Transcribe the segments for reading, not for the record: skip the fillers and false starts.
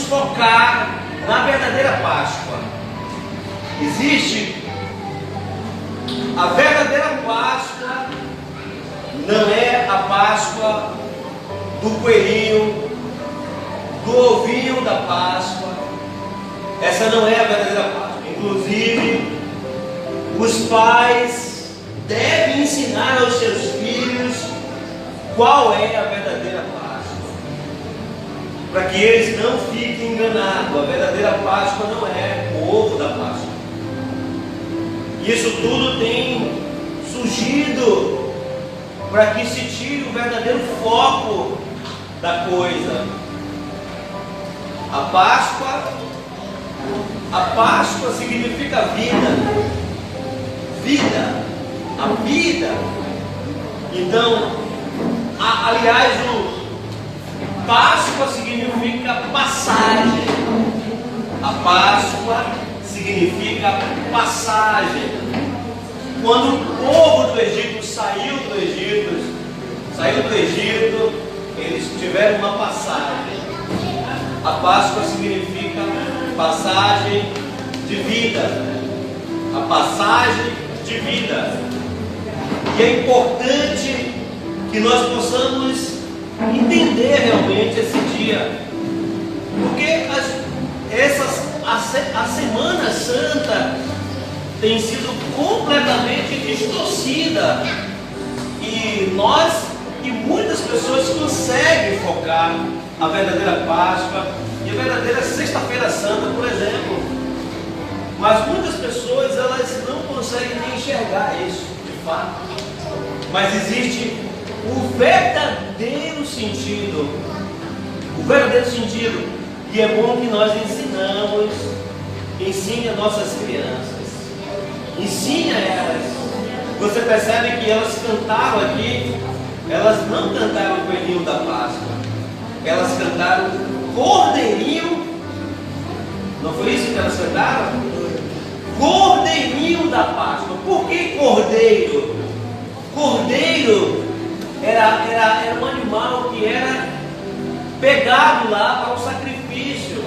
focar na verdadeira Páscoa. Existe a verdadeira Páscoa, não é a Páscoa do coelhinho, do ovinho da Páscoa. Essa não é a verdadeira Páscoa. Inclusive, os pais devem ensinar aos seus filhos qual é a verdadeira Páscoa, para que eles não fiquem enganados. A verdadeira Páscoa não é o ovo da Páscoa. Isso tudo tem surgido para que se tire o verdadeiro foco da coisa. A Páscoa significa vida. Vida, a vida. Então, aliás, o Páscoa significa passagem. A Páscoa significa passagem. Quando o povo do Egito saiu do Egito, eles tiveram uma passagem. A Páscoa significa passagem de vida. A passagem de vida. E é importante que nós possamos entender realmente esse dia, porque a Semana Santa tem sido completamente distorcida, e muitas pessoas conseguem focar a verdadeira Páscoa e a verdadeira Sexta-feira Santa, por exemplo, mas muitas pessoas elas não conseguem nem enxergar isso de fato. Mas existe o verdadeiro sentido, e é bom que nós ensine as nossas crianças, ensine a elas. Você percebe que elas cantaram aqui, elas não cantaram o coelhinho da Páscoa, elas cantaram Cordeirinho. Não foi isso que elas cantaram? Cordeirinho da Páscoa. Por que cordeiro? Cordeiro era um animal que era pegado lá para o sacrifício.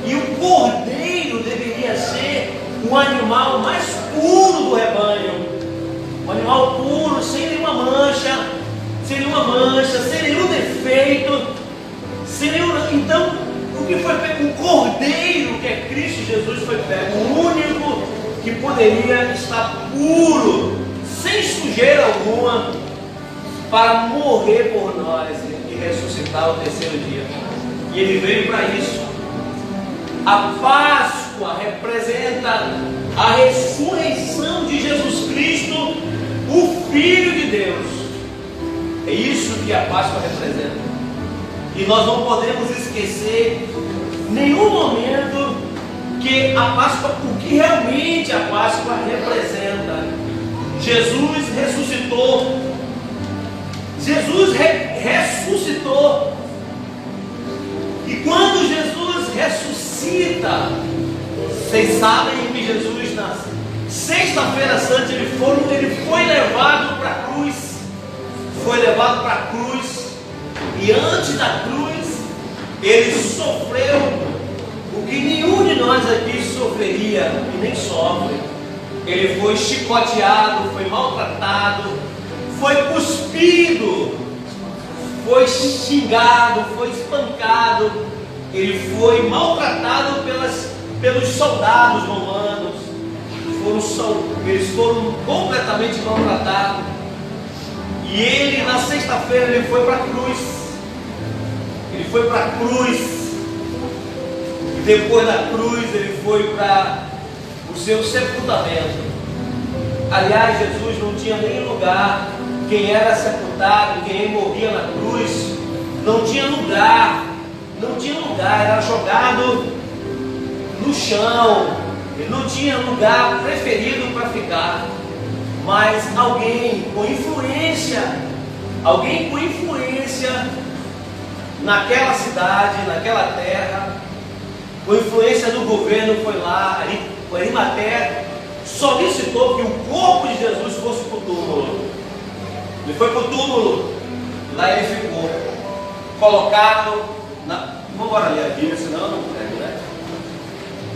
E o cordeiro deveria ser o animal mais puro do rebanho. Um animal puro, sem nenhuma mancha, sem nenhum defeito, então, o que foi pego? O cordeiro, que é Cristo Jesus, foi pego, o único que poderia estar puro, sem sujeira alguma, para morrer por nós e ressuscitar ao terceiro dia. E ele veio para isso. A Páscoa representa a ressurreição de Jesus Cristo, o Filho de Deus. É isso que a Páscoa representa. E nós não podemos esquecer nenhum momento que a Páscoa, o que realmente a Páscoa representa. Jesus ressuscitou. Ressuscitou. E quando Jesus ressuscita, vocês sabem que Jesus, na Sexta-feira Santa, ele foi levado para a cruz. Foi levado para a cruz. E antes da cruz, ele sofreu o que nenhum de nós aqui sofreria e nem sofre. Ele foi chicoteado, foi maltratado, foi cuspido, foi xingado, foi espancado. Ele foi maltratado pelos soldados romanos. Eles foram completamente maltratados. E ele, na sexta-feira, ele foi para a cruz. Ele foi para a cruz. E depois da cruz, ele foi para o seu sepultamento. Aliás, Jesus não tinha nem lugar. Quem era sepultado, quem morria na cruz, não tinha lugar. Não tinha lugar, era jogado no chão. Ele não tinha lugar preferido para ficar. Mas alguém com influência naquela cidade, naquela terra, com influência do governo, foi lá, o Arimateia solicitou que o corpo de Jesus fosse para o túmulo. Ele foi para o túmulo, lá ele ficou, colocado Vamos embora ler a Bíblia, senão eu não prego, né?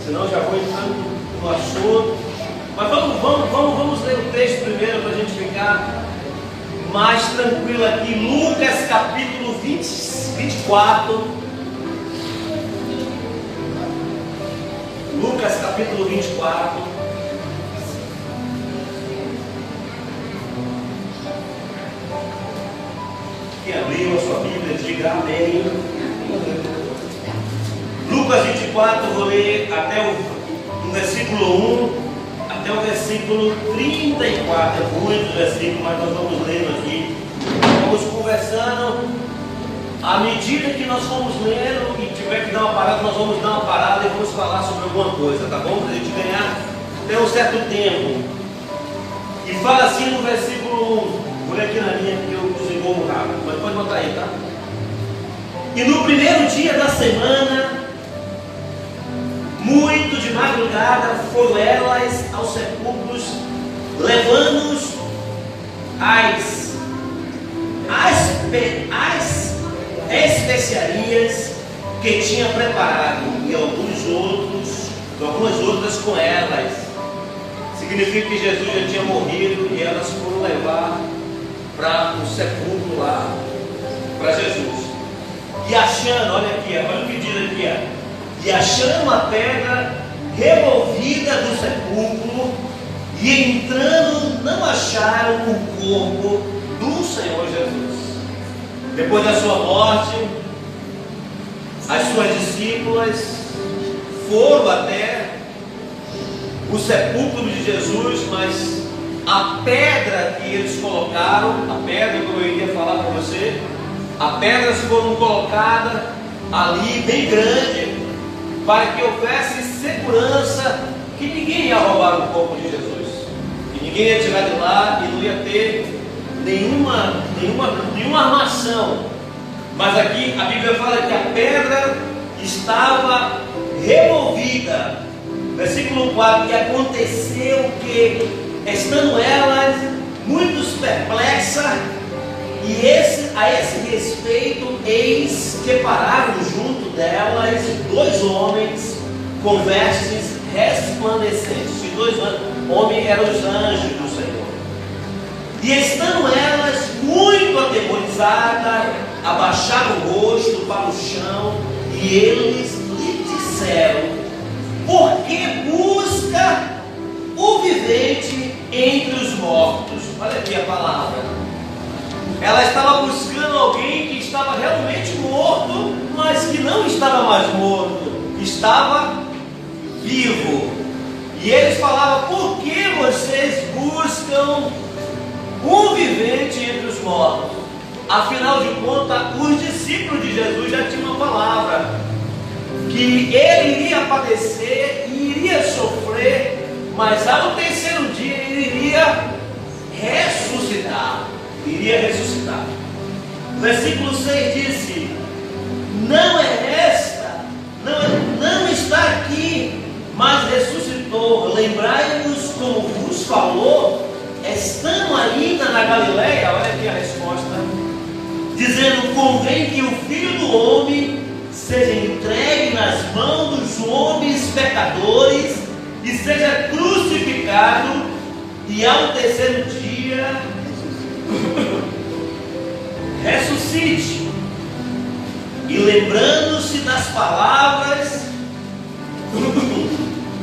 Senão eu já vou entrando no assunto. Mas vamos ler o texto primeiro para a gente ficar mais tranquilo aqui. Lucas capítulo 24. Lucas capítulo 24. Quem abriu a sua Bíblia, diga amém. Lucas 24, vou ler até o versículo 1 até o versículo 34. É muito versículo, mas nós vamos lendo aqui. Vamos conversando. À medida que nós vamos lendo e tiver que dar uma parada, nós vamos dar uma parada e vamos falar sobre alguma coisa, tá bom? Para a gente ganhar até um certo tempo. E fala assim no versículo 1. Vou ler aqui na linha porque eu desenvolvo rápido, mas pode botar aí, tá? E no primeiro dia da semana, muito de madrugada, foram elas aos sepulcros, levando-os as especiarias que tinha preparado, e algumas outras com elas. Significa que Jesus já tinha morrido e elas foram levar para o sepulcro lá, para Jesus. E achando, olha aqui, olha o que diz aqui, e achando a pedra removida do sepulcro, e entrando, não acharam o corpo do Senhor Jesus. Depois da sua morte, as suas discípulas foram até o sepulcro de Jesus, mas a pedra que eles colocaram, a pedra que eu iria falar para você, as pedras foram colocadas ali bem grande, para que houvesse segurança que ninguém ia roubar o corpo de Jesus, que ninguém ia tirar de lá e não ia ter nenhuma armação. Mas aqui a Bíblia fala que a pedra estava removida. Versículo 4, que aconteceu que, estando elas muito perplexas, e a esse respeito, eis que pararam junto delas dois homens com vestes resplandecentes. E dois homens eram os anjos do Senhor. E estando elas muito atemorizadas, abaixaram o rosto para o chão, e eles lhe disseram: por que busca o vivente entre os mortos? Olha aqui a palavra. Ela estava buscando alguém que estava realmente morto, mas que não estava mais morto, estava vivo. E eles falavam: por que vocês buscam um vivente entre os mortos? Afinal de contas, os discípulos de Jesus já tinham uma palavra, que ele iria padecer e iria sofrer, mas ao terceiro dia ele iria ressuscitar. Versículo 6 disse: não está aqui, mas ressuscitou. Lembrai-vos como vos falou, estando ainda na Galileia. Olha aqui a resposta, dizendo: convém que o Filho do Homem seja entregue nas mãos dos homens pecadores e seja crucificado, e ao terceiro dia ressuscite. E lembrando-se das palavras,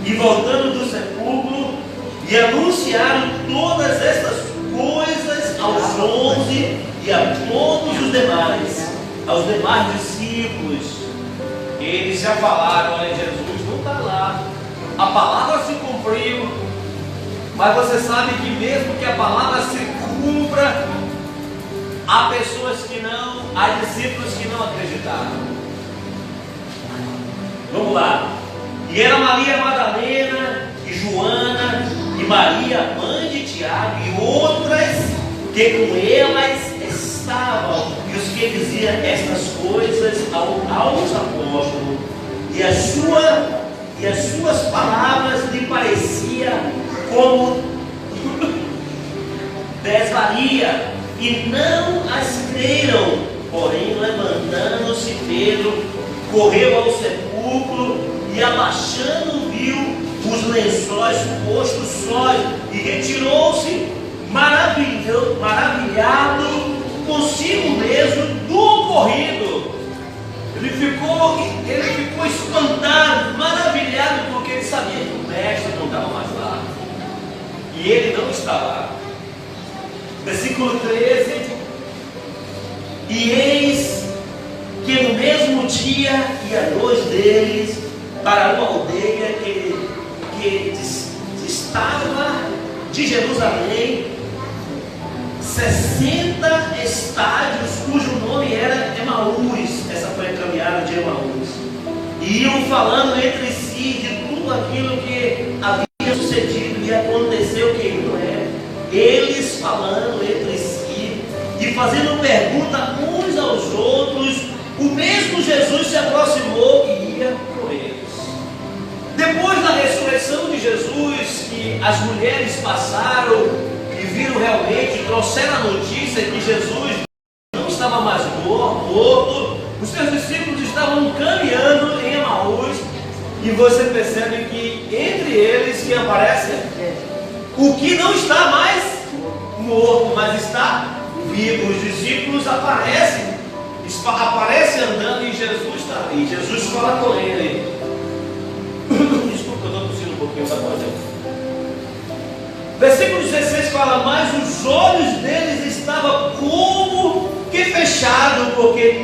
e voltando do sepulcro, e anunciaram todas estas coisas aos 11 e a todos os demais, aos demais discípulos. Eles já falaram: olha, Jesus não está lá, a palavra se cumpriu. Mas você sabe que mesmo que a palavra se cumpra, há pessoas que não, há discípulos que não acreditaram. Vamos lá. E era Maria Madalena, e Joana, e Maria, mãe de Tiago, e outras que com elas estavam, e os que diziam estas coisas aos apóstolos. E as suas palavras lhe pareciam como desvaria, e não as creram. Porém, levantando-se Pedro, correu ao sepulcro e, abaixando, viu os lençóis postos sós e retirou-se maravilhado consigo mesmo do ocorrido. Ele ficou espantado, maravilhado, porque ele sabia que o mestre não estava mais lá. E ele não está lá. Versículo 13. E eis que no mesmo dia ia dois deles para uma aldeia que estava de Jerusalém 60 estádios, cujo nome era Emaús. Essa foi a caminhada de Emaús. E iam falando entre si de tudo aquilo que havia sucedido e aconteceu, que não é. Eles falando entre si e fazendo pergunta uns aos outros, o mesmo Jesus se aproximou e ia com eles. Depois da ressurreição de Jesus, que as mulheres passaram e viram realmente, trouxeram a notícia que Jesus não estava mais morto, os seus discípulos estavam caminhando em Emaús, e você percebe que entre eles que aparece o que não está mais morto, mas está vivo. Os discípulos aparecem andando e Jesus está ali. Jesus fala com ele. Desculpa, eu estou tossindo um pouquinho, tá bom? Versículo 16 fala: mas os olhos deles estavam como que fechados, porque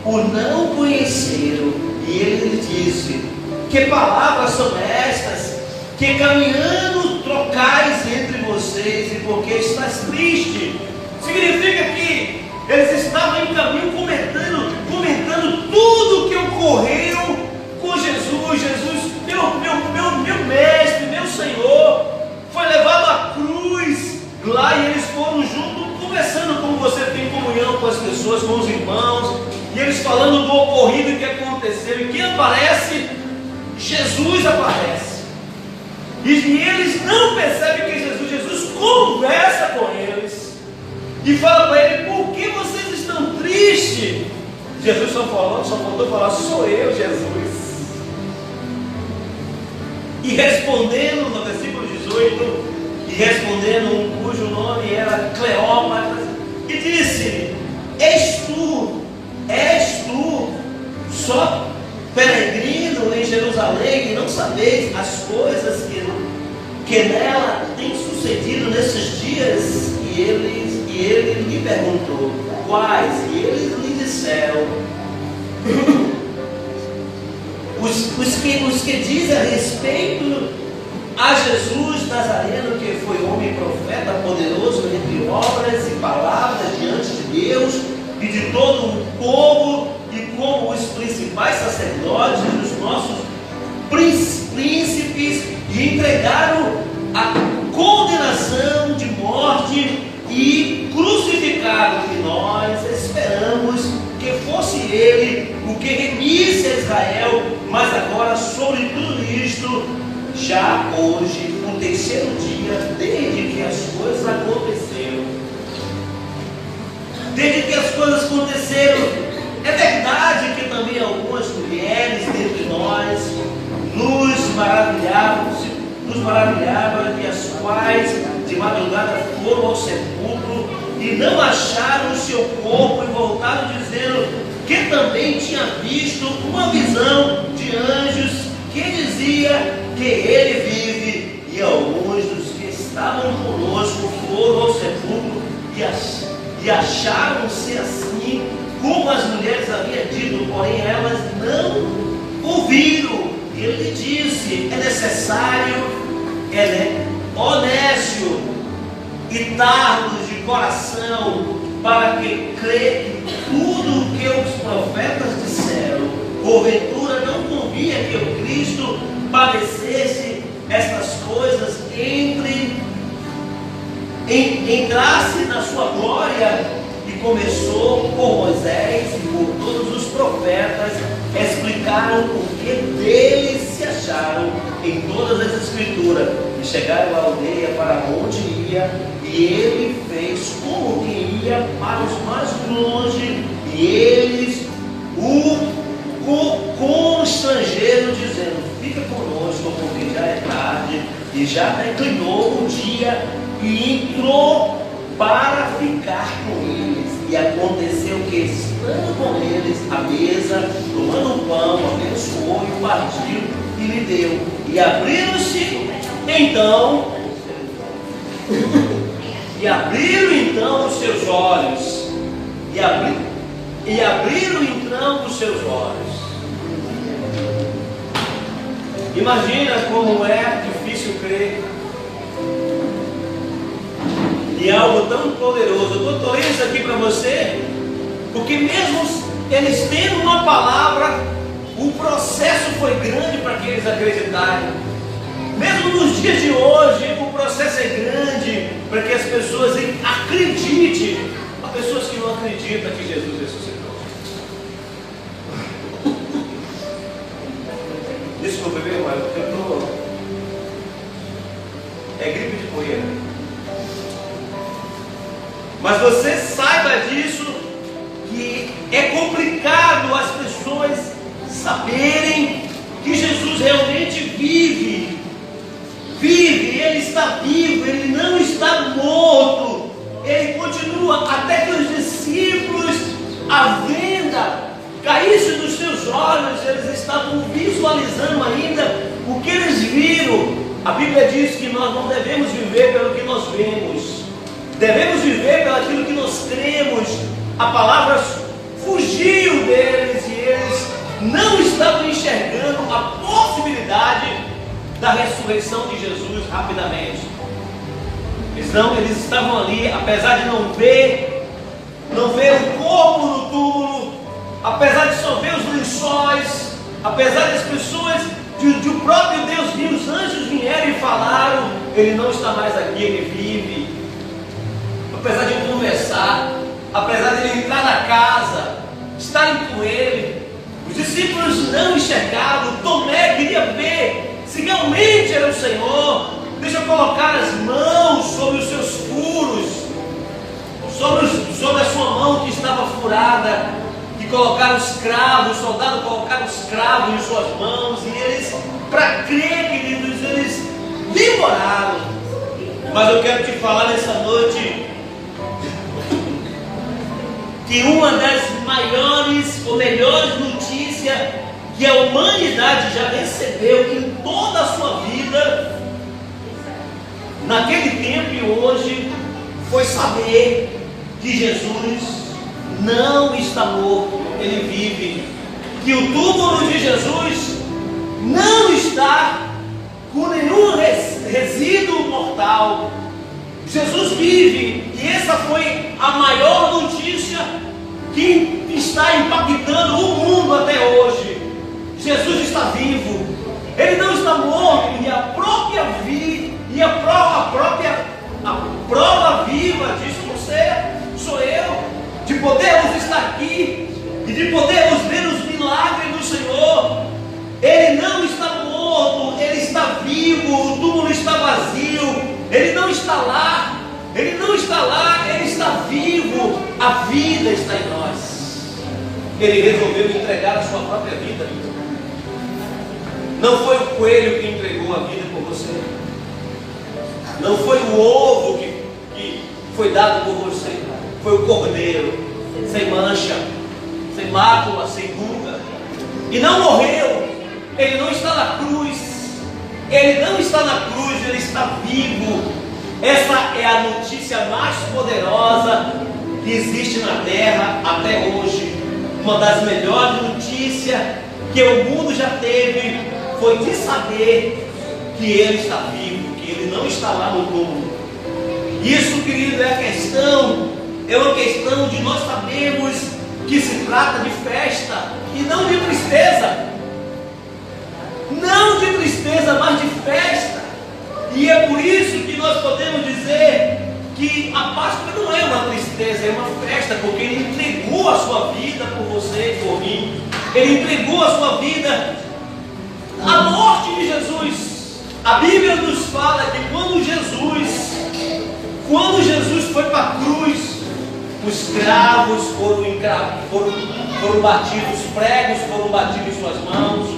o não conheceram. E ele lhes disse: que palavras são estas, que caminhando trocais entre vocês, e porque estás triste? Significa que eles estavam em caminho comentando tudo o que ocorreu com Jesus. Jesus, meu mestre, meu Senhor, foi levado à cruz lá, e eles foram juntos conversando, como você tem comunhão com as pessoas, com os irmãos, e eles falando do ocorrido que aconteceu. E quem aparece? Jesus aparece. E eles não percebem que Jesus conversa com eles e fala para ele: por que vocês estão tristes? Jesus só faltou falar: sou eu, Jesus. E respondendo, no versículo 18, e respondendo um cujo nome era Cleópatra, e disse: és tu só peregrino em Jerusalém, e não sabeis as coisas que nela tem sucedido nesses dias? E ele lhe perguntou: quais? E eles lhe disseram: os que dizem a respeito a Jesus Nazareno, que foi homem profeta, poderoso entre obras e palavras diante de Deus e de todo o povo, e como os principais sacerdotes, os nossos príncipes, e entregaram a condenação de morte e crucificaram, que nós esperamos que fosse ele o que remisse a Israel. Mas agora, sobre tudo isto, já hoje, o terceiro dia, desde que as coisas aconteceram. Desde que as coisas aconteceram, é verdade que também algumas mulheres dentre nós nos maravilhavam, e as quais de madrugada foram ao sepulcro e não acharam o seu corpo, e voltaram dizendo que também tinha visto uma visão de anjos que dizia que ele vive. E alguns dos que estavam conosco foram ao sepulcro e acharam-se assim como as mulheres haviam dito, porém elas não ouviram. E ele disse: é necessário, honesto e tardo de coração, para que crê em tudo o que os profetas disseram. Porventura não convinha que o Cristo padecesse estas coisas, entrasse na sua glória. E começou por Moisés e por todos os profetas, explicaram o que deles se acharam em todas as escrituras, e chegaram à aldeia para onde ia, e ele fez como quem ia para os mais longe, e eles o e já declinou o dia e entrou para ficar com eles. E aconteceu que, estando com eles à mesa, tomando o pão, abençoou e o partiu e lhe deu. E abriram-se então, os seus olhos. E abriram então os seus olhos. Imagina como é difícil crer em algo tão poderoso. Eu estou trazendo isso aqui para você, porque mesmo eles tendo uma palavra, o processo foi grande para que eles acreditarem. Mesmo nos dias de hoje, o processo é grande para que as pessoas acreditem. Há pessoas que não acreditam que Jesus ressuscitou. Desculpa, meu irmão, é gripe de poeira. Mas você saiba disso, que é complicado as pessoas saberem que Jesus realmente vive. Ele está vivo, ele não está morto, ele continua, até que os discípulos, a venda caísse dos seus olhos, eles estavam visualizando ainda o que eles viram. A Bíblia diz que nós não devemos viver pelo que nós vemos, devemos viver pelo aquilo que nós cremos. A palavra fugiu deles e eles não estavam enxergando a possibilidade da ressurreição de Jesus rapidamente. Eles estavam ali, apesar de não ver o corpo no túmulo, apesar de só ver os lençóis, apesar das pessoas, de o próprio Deus vir, os anjos vieram e falaram, ele não está mais aqui, ele vive. Apesar de conversar, apesar de ele entrar na casa, estarem com ele, os discípulos não enxergavam. Tomé queria ver se realmente era o Senhor. Deixa eu colocar as mãos sobre os seus furos, sobre a sua mão que estava furada, que colocaram os cravos, os soldados colocaram os cravos em suas mãos, e eles, para crer, queridos, eles demoraram. Mas eu quero te falar nessa noite que uma das maiores ou melhores notícias que a humanidade já recebeu em toda a sua vida, naquele tempo e hoje, foi saber que Jesus não está morto, ele vive. Que o túmulo de Jesus não está com nenhum resíduo mortal. Jesus vive, e essa foi a maior notícia que está impactando o mundo até hoje. Jesus está vivo, ele não está morto, e a própria vida, e a prova viva disso sou eu, de podermos estar aqui e de podermos ver os milagres do Senhor. Ele não está morto, ele está vivo, o túmulo está vazio, ele não está lá, ele está vivo, a vida está em nós. Ele resolveu entregar a sua própria vida. Não foi o coelho que entregou a vida por você, não foi o ovo que foi dado por você, foi o cordeiro, sem mancha, sem mácula, sem ruga, e não morreu. Ele não está na cruz, ele não está na cruz, ele está vivo. Essa é a notícia mais poderosa que existe na terra até hoje. Uma das melhores notícias que o mundo já teve foi de saber que ele está vivo, que ele não está lá no túmulo. Isso, querido, é uma questão de nós sabermos que se trata de festa e não de tristeza. Não de tristeza, mas de festa. E é por isso que nós podemos dizer que a Páscoa não é uma tristeza, é uma festa, porque ele entregou a sua vida por você e por mim. Ele entregou a sua vida. A morte de Jesus, a Bíblia nos fala que quando Jesus foi para a cruz, os cravos foram batidos, os pregos foram batidos em suas mãos,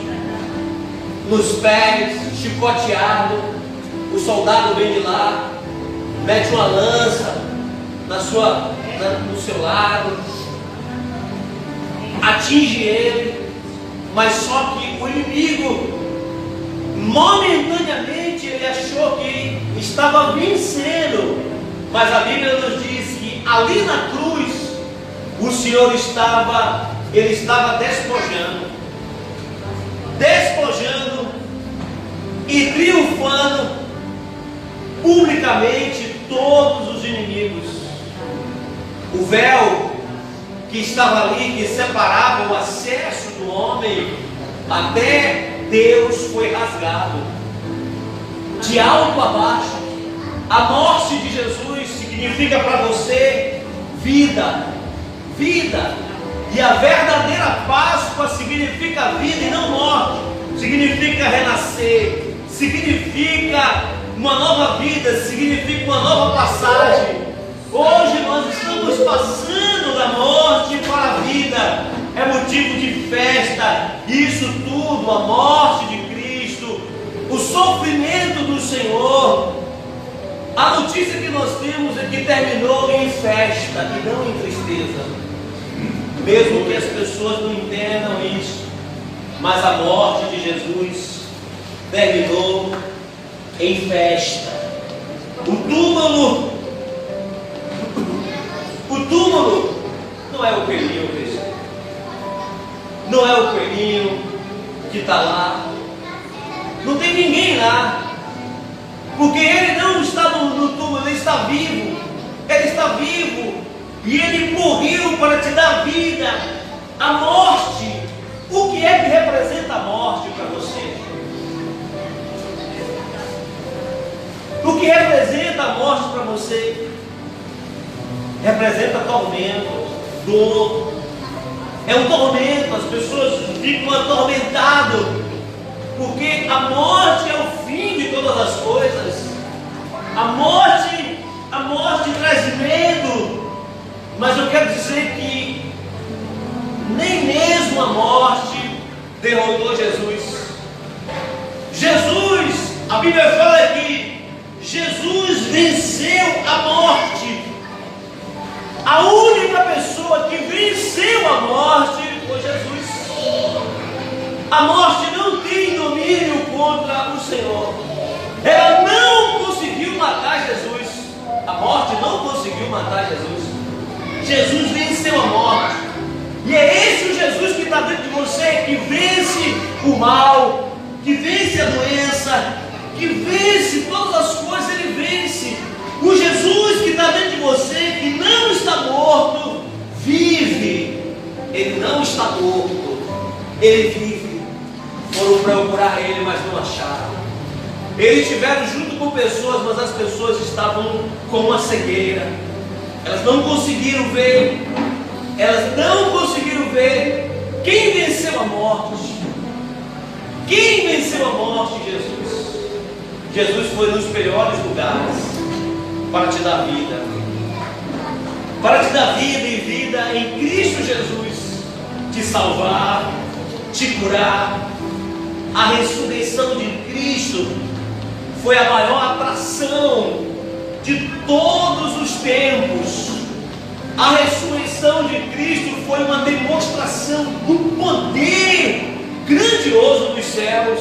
nos pés, chicoteado, o soldado vem de lá, mete uma lança no seu lado, atinge ele, mas só que o inimigo, momentaneamente, ele achou que estava vencendo, mas a Bíblia nos diz que ali na cruz, o Senhor estava despojando e triunfando publicamente todos os inimigos. O véu que estava ali, que separava o acesso do homem até Deus, foi rasgado de alto a baixo. A morte de Jesus significa para você vida. E a verdadeira Páscoa significa vida e não morte. Significa renascer, significa uma nova vida, significa uma nova passagem. Hoje nós estamos passando da morte para a vida. É motivo de festa. Isso tudo, a morte de Cristo, o sofrimento do Senhor. A notícia que nós temos é que terminou em festa e não em tristeza. Mesmo que as pessoas não entendam isso, mas a morte de Jesus terminou em festa. O túmulo não é o coelhinho, pessoal. Não é o coelhinho que está lá. Não tem ninguém lá. Porque ele não está no túmulo, ele está vivo. Ele está vivo. E ele morreu para te dar vida. A morte. O que é que representa a morte para você? O que representa a morte para você? Representa tormento, dor. É um tormento, as pessoas ficam atormentadas, porque a morte é o fim de todas as coisas. A morte traz medo, mas eu quero dizer que nem mesmo a morte derrotou Jesus. A Bíblia fala que Jesus venceu a morte. A única pessoa que venceu a morte foi Jesus. A morte não tem domínio contra o Senhor. Ela não conseguiu matar Jesus. A morte não conseguiu matar Jesus. Jesus venceu a morte. E é esse o Jesus que está dentro de você, que vence o mal, que vence a doença, que vence todas as coisas, ele vence. O Jesus que está dentro de você, que não está morto, vive. Ele não está morto, ele vive. Foram procurar ele, mas não acharam. Eles estiveram junto com pessoas, mas as pessoas estavam com uma cegueira. Elas não conseguiram ver. Elas não conseguiram ver. Quem venceu a morte? Quem venceu a morte? Jesus. Jesus foi nos piores lugares para te dar vida. Para te dar vida e vida em Cristo Jesus. Te salvar, te curar. A ressurreição de Cristo foi a maior atração de todos os tempos. A ressurreição de Cristo foi uma demonstração do poder grandioso dos céus.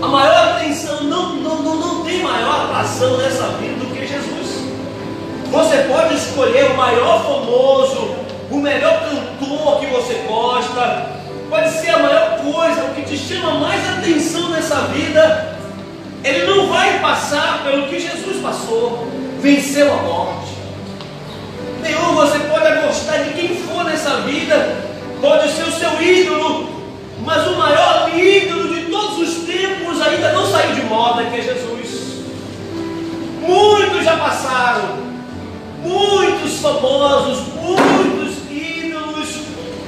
A maior atenção, não tem maior atração nessa vida do que Jesus. Você pode escolher o maior famoso, o melhor cantor que você gosta, pode ser a maior coisa, o que te chama mais atenção nessa vida. Ele não vai passar pelo que Jesus passou, venceu a morte. Nenhum, você pode gostar de quem for nessa vida, pode ser o seu ídolo, mas o maior ídolo de todos os tempos ainda não saiu de moda, que é Jesus. Muitos já passaram, muitos famosos, muitos ídolos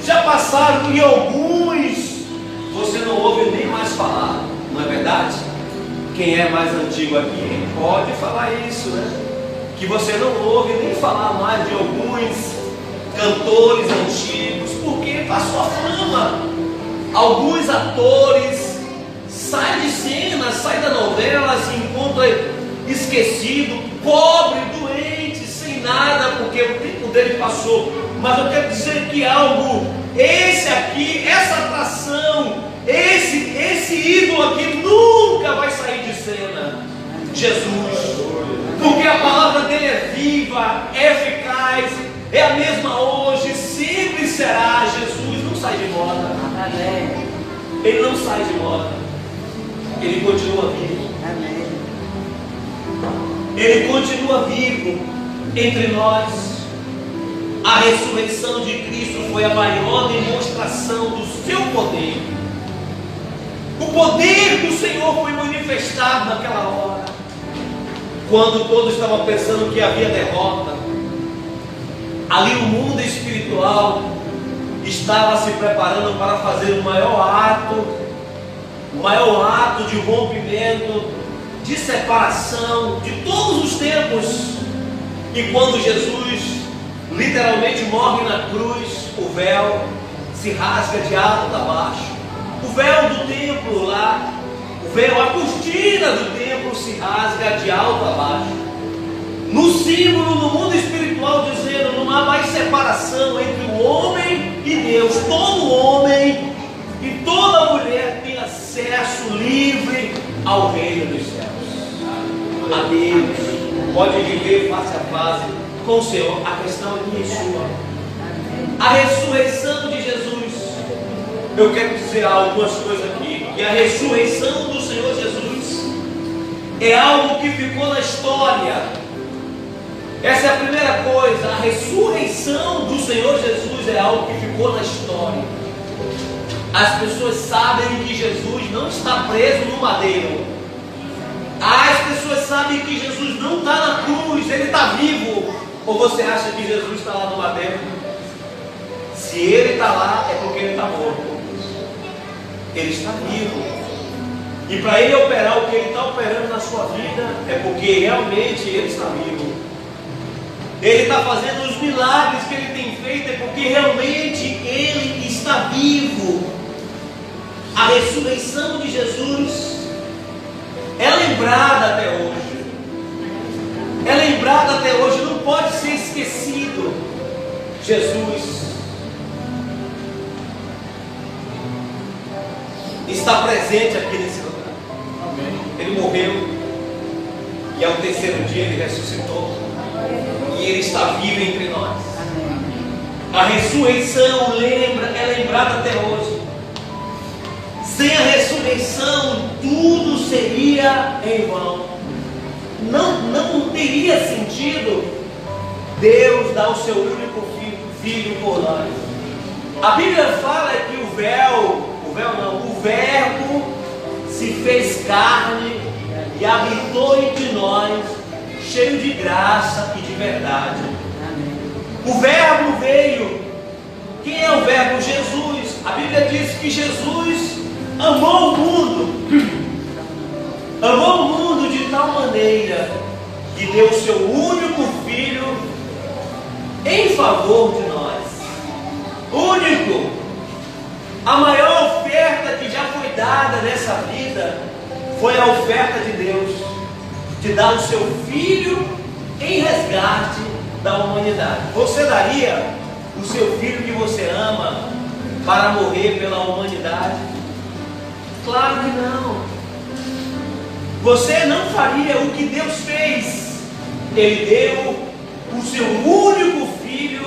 já passaram, e alguns você não ouve nem mais falar, não é verdade? Quem é mais antigo aqui pode falar isso, né? Que você não ouve nem falar mais de alguns cantores antigos, porque passou a fama. Alguns atores sai de cena, sai da novela, se encontra esquecido, pobre, doente, sem nada, porque o tempo dele passou. Mas eu quero dizer que algo, esse aqui, essa atração, esse ídolo aqui nunca vai sair de cena. Jesus, porque a palavra dele é viva, é eficaz, é a mesma hoje, sempre será. Jesus não sai de moda. Ele não sai de moda. Ele continua vivo. Ele continua vivo entre nós. A ressurreição de Cristo foi a maior demonstração do seu poder. O poder do Senhor foi manifestado naquela hora, quando todos estavam pensando que havia derrota. Ali o mundo espiritual estava se preparando para fazer o maior ato de rompimento, de separação de todos os tempos. E quando Jesus literalmente morre na cruz, o véu se rasga de alto a baixo. O véu do templo lá, o véu, a cortina do templo se rasga de alto a baixo. No símbolo, no mundo espiritual, dizendo: não há mais separação entre o homem e Deus. Todo homem e toda mulher tem acesso livre ao reino dos céus. A Deus pode viver face a face com o Senhor. A questão é minha e sua. A ressurreição de Jesus. Eu quero dizer algumas coisas aqui. Que a ressurreição do Senhor Jesus é algo que ficou na história. Essa é a primeira coisa. A ressurreição do Senhor Jesus é algo que ficou na história. As pessoas sabem que Jesus não está preso no madeiro. As pessoas sabem que Jesus não está na cruz, ele está vivo. Ou você acha que Jesus está lá no madeiro? Se ele está lá, é porque ele está morto. Ele está vivo. E para ele operar o que ele está operando na sua vida, é porque realmente ele está vivo. Ele está fazendo os milagres que ele tem feito, é porque realmente ele está vivo. A ressurreição de Jesus é lembrada até hoje. É lembrada até hoje, não pode ser esquecido. Jesus está presente aqui nesse lugar. Ele morreu e ao terceiro dia ele ressuscitou. E ele está vivo entre nós. A ressurreição é lembrada até hoje. Sem a ressurreição, tudo seria em vão. Não teria sentido Deus dar o seu único filho por nós. A Bíblia fala que o Verbo se fez carne e habitou entre nós, cheio de graça e de verdade. O Verbo veio. Quem é o Verbo? Jesus. A Bíblia diz que Jesus amou o mundo. Amou o mundo de tal maneira que deu o seu único filho em favor de nós. Único. A maior oferta que já foi dada nessa vida foi a oferta de Deus de dar o seu filho em resgate da humanidade. Você daria o seu filho que você ama para morrer pela humanidade? Claro que não. Você não faria o que Deus fez. Ele deu o seu único filho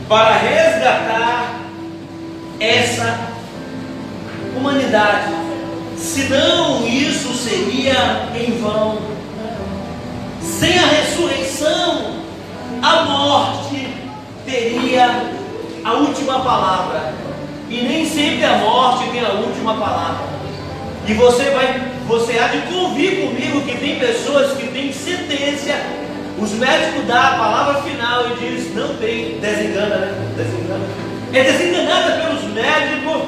para resgatar essa humanidade. Senão isso seria em vão. Sem a ressurreição, a morte teria a última palavra. E nem sempre a morte tem a última palavra. E você há de convir comigo que tem pessoas que têm sentença. Os médicos dão a palavra final e diz: não tem, desengana, né? Desengana. É desenganada pelos médicos.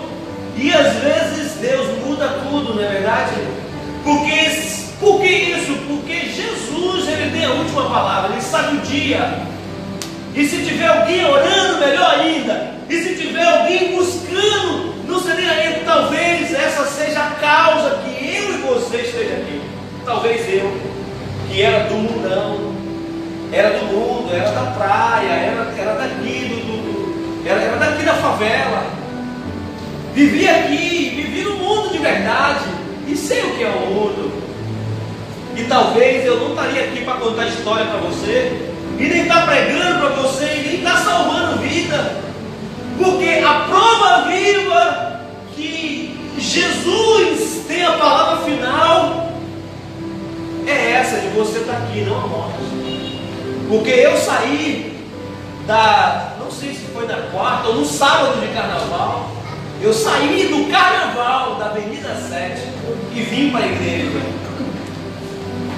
E às vezes Deus muda tudo, não é verdade? Por que isso? Porque Jesus, ele tem a última palavra, ele sabe o dia. E se tiver alguém orando, melhor ainda. E se tiver alguém buscando, não seria ele, talvez essa seja a causa que mundão, era do mundo, era da praia, era daqui da favela. Vivia aqui, vivia no mundo de verdade, e sei o que é o mundo. E talvez eu não estaria aqui para contar história para você, e nem estar pregando para você, e nem estar salvando vida, porque a prova viva que Jesus tem a palavra final é essa de você estar aqui, não a morte. Porque eu saí não sei se foi na quarta ou no sábado de carnaval, eu saí do carnaval da Avenida 7 e vim para a igreja.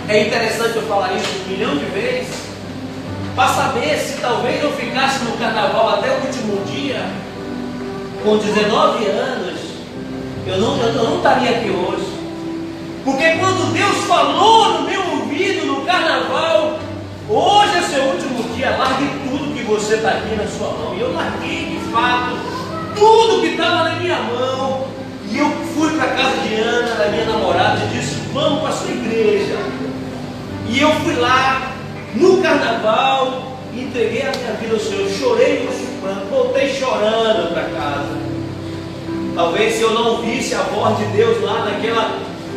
É interessante eu falar isso 1 milhão de vezes, para saber se talvez eu ficasse no carnaval até o último dia, com 19 anos, eu não estaria aqui hoje. Porque quando Deus falou no meu ouvido no carnaval, hoje é seu último dia, largue tudo que você está aqui na sua mão. E eu larguei de fato tudo que estava na minha mão, e eu fui para a casa de Ana, da minha namorada, e disse: vamos para a sua igreja. E eu fui lá no carnaval, entreguei a minha vida ao Senhor, chorei, voltei chorando para casa. Talvez se eu não ouvisse a voz de Deus lá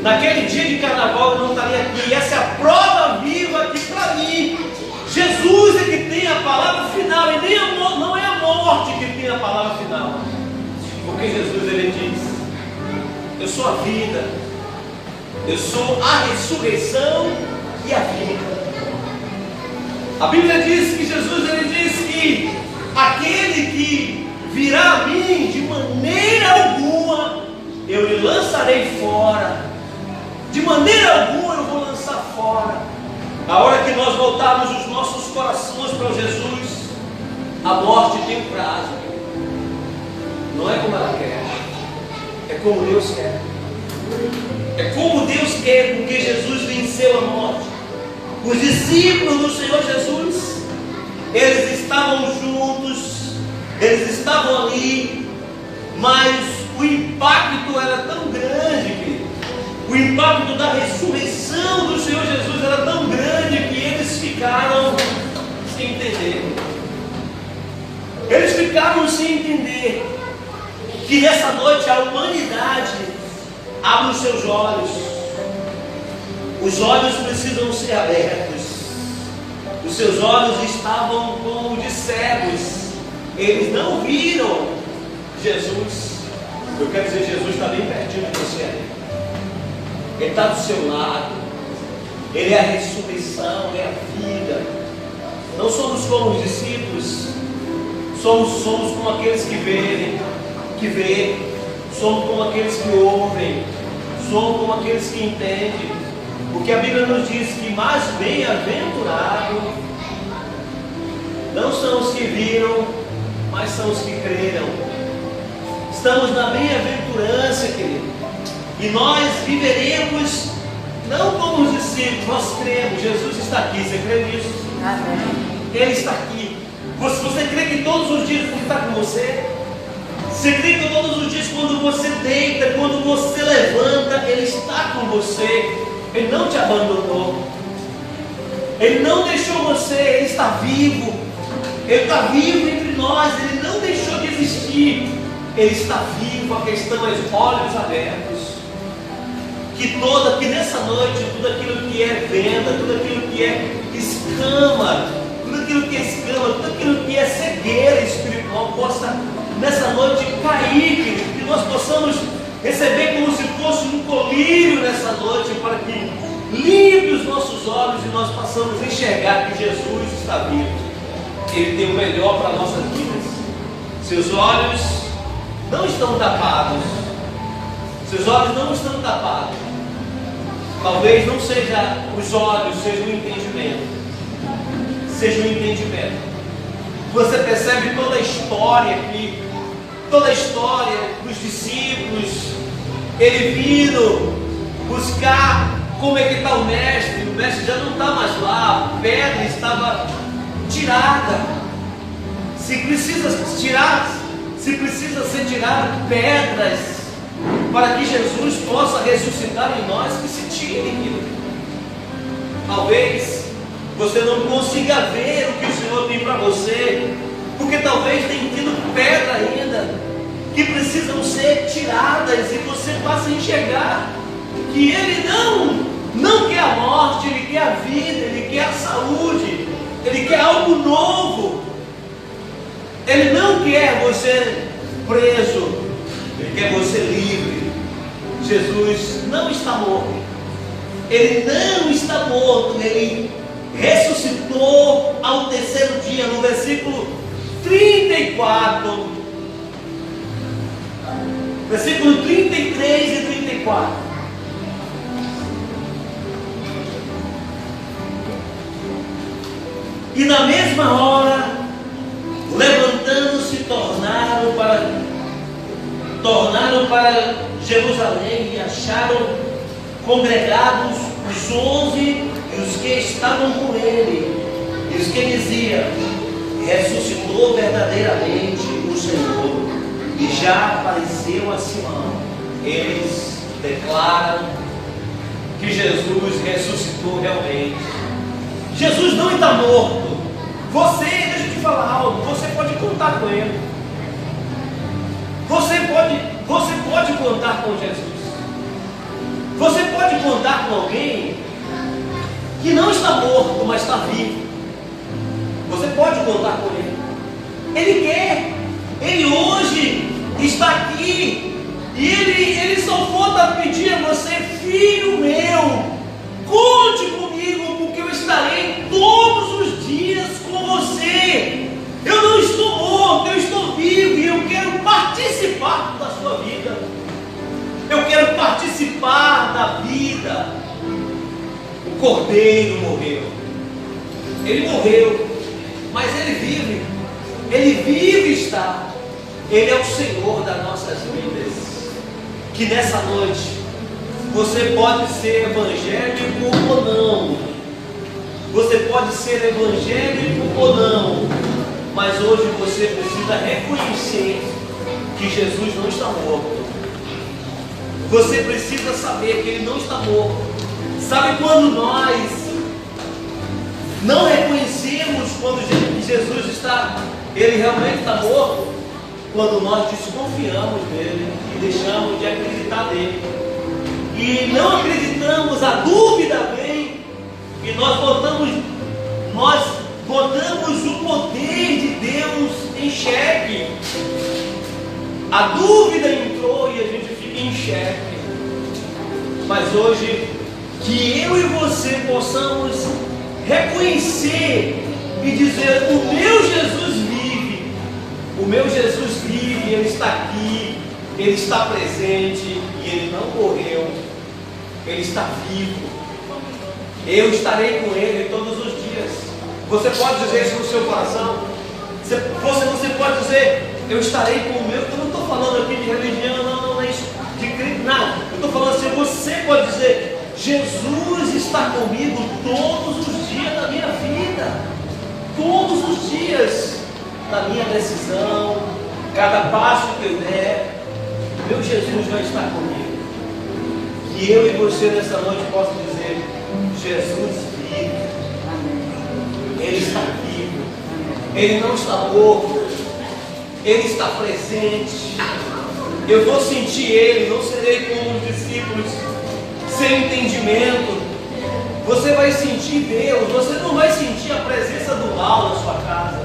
naquele dia de carnaval, eu não estaria aqui. E essa é a prova viva que para mim Jesus é que tem a palavra final, e nem não é a morte que tem a palavra final. Porque Jesus, ele diz: eu sou a vida, eu sou a ressurreição e a vida. A Bíblia diz que Jesus, ele diz que aquele que virá a mim, de maneira alguma eu lhe lançarei fora, de maneira alguma eu vou lançar fora. A hora que nós voltarmos os nossos corações para Jesus, a morte tem um prazo. Não é como ela quer, é como Deus quer. É como Deus quer, porque Jesus venceu a morte. Os discípulos do Senhor Jesus, eles estavam juntos, eles estavam ali, mas o impacto era tão grande, querido. O impacto da ressurreição do Senhor Jesus era tão grande que eles ficaram sem entender. Eles ficaram sem entender que nessa noite a humanidade abre os seus olhos. Os olhos precisam ser abertos. Os seus olhos estavam como de cegos. Eles não viram Jesus. Eu quero dizer, Jesus está bem pertinho de você. Ele está do seu lado. Ele é a ressurreição, é a vida. Não somos como os discípulos. Somos como aqueles que veem, somos como aqueles que ouvem, somos como aqueles que entendem. Porque a Bíblia nos diz que mais bem-aventurado não são os que viram, mas são os que creram. Estamos na bem-aventurança, querido. E nós viveremos não como os discípulos, nós cremos. Jesus está aqui, você crê nisso? Amém. Ele está aqui. Você crê que todos os dias Ele está com você? Você crê que todos os dias, quando você deita, quando você levanta, Ele está com você? Ele não te abandonou. Ele não deixou você. Ele está vivo. Ele está vivo entre nós. Ele não deixou de existir. Ele está vivo. A questão é os olhos abertos. Que nessa noite, tudo aquilo que é venda, tudo aquilo que é escama, tudo aquilo que é cegueira espiritual, possa nessa noite cair, querido, que nós possamos receber como se fosse um colírio nessa noite, para que limpe os nossos olhos e nós possamos enxergar que Jesus está vivo. Ele tem o melhor para nossas vidas. Seus olhos não estão tapados. Seus olhos não estão tapados. Talvez não seja os olhos, seja o entendimento. Seja o entendimento. Você percebe toda a história aqui, toda a história dos discípulos, ele vindo buscar como é que está o mestre já não está mais lá, a pedra estava tirada. Se precisa ser tirado pedras para que Jesus possa ressuscitar em nós, que se tirem. Talvez você não consiga ver o que o Senhor tem para você, porque talvez tenha tido pedra ainda, que precisam ser tiradas, e você passa a enxergar que Ele não quer a morte, Ele quer a vida, Ele quer a saúde, Ele quer algo novo. Ele não quer você preso, Ele quer você livre. Jesus não está morto, Ele não está morto, Ele ressuscitou ao terceiro dia. No versículo 34, versículo 33 e 34. E na mesma hora, levantando-se, tornaram para Jerusalém, e acharam congregados os 11 e os que estavam com ele, e os que diziam: ressuscitou verdadeiramente o Senhor, e já apareceu a Simão. Eles declaram que Jesus ressuscitou realmente. Jesus não está morto. Deixa eu te falar algo, você pode contar com Ele. Você pode contar com Jesus. Você pode contar com alguém que não está morto, mas está vivo. Você pode contar com Ele. Ele quer. Ele hoje está aqui. E Ele só falta pedir a você: filho meu, conte comigo, porque eu estarei todos os dias com você. Eu não estou morto, eu estou vivo, e eu quero participar da sua vida. Eu quero participar da vida. O Cordeiro morreu. Ele morreu, mas Ele vive. Ele vive e está. Ele é o Senhor das nossas vidas. Que nessa noite você pode ser evangélico ou não. Você pode ser evangélico ou não. Mas hoje você precisa reconhecer que Jesus não está morto. Você precisa saber que Ele não está morto. Sabe quando nós não reconhecemos quando Jesus Ele realmente está morto? Quando nós desconfiamos dele e deixamos de acreditar nele. E não acreditamos, a dúvida vem, e nós botamos o poder de Deus em xeque. A dúvida entrou e a gente fica em xeque. Mas hoje, que eu e você possamos reconhecer e dizer: o meu Jesus vive, o meu Jesus vive, Ele está aqui, Ele está presente, e Ele não morreu, Ele está vivo. Eu estarei com Ele todos os dias. Você pode dizer isso no seu coração? Você pode dizer: eu estarei com o meu. Eu não estou falando aqui de religião, não é isso, de Cristo, não. Eu estou falando assim: você pode dizer: Jesus está comigo todos os dias da minha vida, todos os dias da minha decisão, cada passo que eu der, meu Jesus vai estar comigo. Que eu e você nessa noite possam dizer: Jesus vive. Ele está vivo. Ele não está morto. Ele está presente. Eu vou sentir Ele. Não serei como os discípulos sem entendimento. Você vai sentir Deus. Você não vai sentir a presença do mal na sua casa.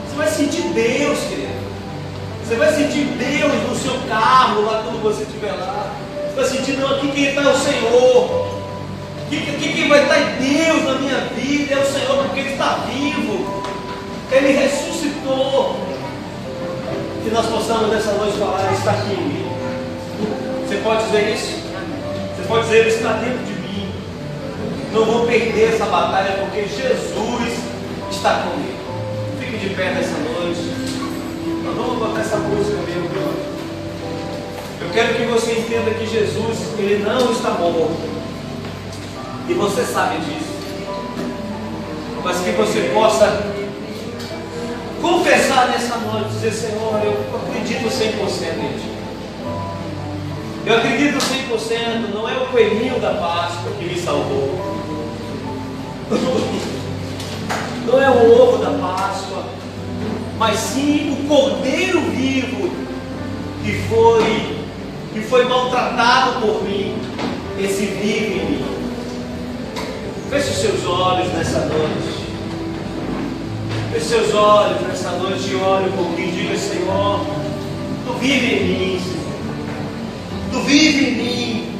Você vai sentir Deus, querido. Você vai sentir Deus no seu carro, lá quando você estiver lá. Você vai sentir: não, aqui quem está é o Senhor. Quem vai estar em Deus na minha vida é o Senhor, porque Ele está vivo. Ele ressuscitou. Que nós possamos nessa noite falar: está aqui em mim. Você pode dizer isso? Você pode dizer: Ele está dentro de mim. Não vou perder essa batalha, porque Jesus está comigo. Fique de pé nessa noite. Nós vamos botar essa música mesmo. Eu quero que você entenda que Jesus, Ele não está morto. E você sabe disso. Mas que você possa confessar nessa noite, dizer: Senhor, eu acredito 100% em Ti. Eu acredito 100%, não é o coelhinho da Páscoa que me salvou. não é o ovo da Páscoa, mas sim o Cordeiro vivo que foi maltratado por mim. Esse vive em mim. Feche os seus olhos nessa noite. Feche seus olhos nessa noite e olhe um pouquinho e diga: Senhor, Tu vive em mim, Senhor. Tu vive em mim.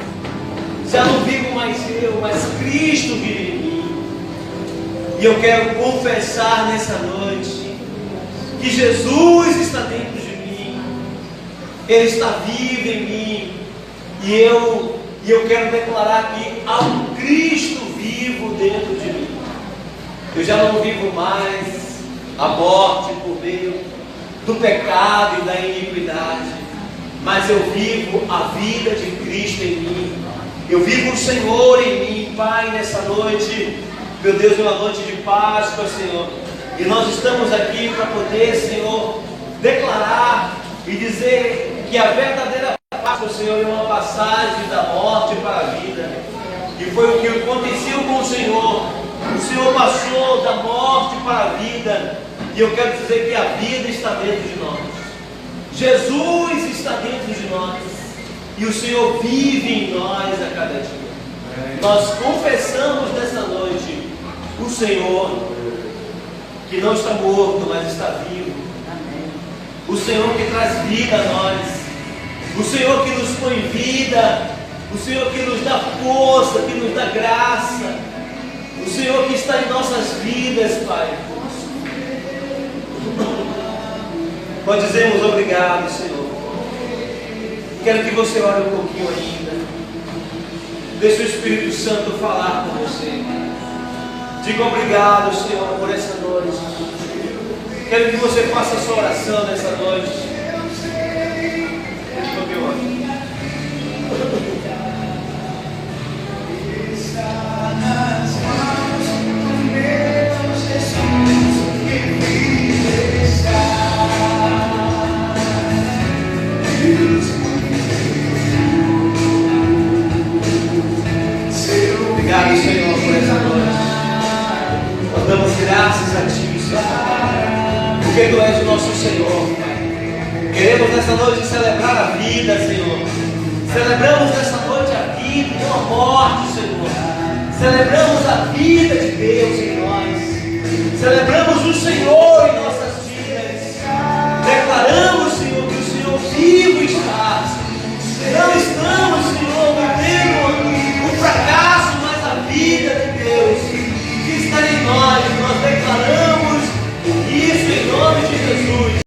Já não vivo mais eu, mas Cristo vive em mim. E eu quero confessar nessa noite que Jesus está dentro de mim. Ele está vivo em mim. E eu quero declarar que há um Cristo vivo dentro de mim. Eu já não vivo mais a morte por meio do pecado e da iniquidade, mas eu vivo a vida de Cristo em mim. Eu vivo o Senhor em mim, Pai, nessa noite. Meu Deus, é uma noite de Páscoa, Senhor. E nós estamos aqui para poder, Senhor, declarar e dizer que a verdadeira Páscoa, Senhor, é uma passagem da morte para a vida. E foi o que aconteceu com o Senhor. O Senhor passou da morte para a vida. E eu quero dizer que a vida está dentro de nós. Jesus está dentro de nós. E o Senhor vive em nós a cada dia. Nós confessamos nesta noite o Senhor, que não está morto, mas está vivo. O Senhor que traz vida a nós. O Senhor que nos põe vida. O Senhor que nos dá força, que nos dá graça. O Senhor que está em nossas vidas, Pai. Nós dizemos obrigado, Senhor. Quero que você ore um pouquinho ainda. Deixe o Espírito Santo falar com você. Diga obrigado, Senhor, por essa noite. Quero que você faça a sua oração nessa noite.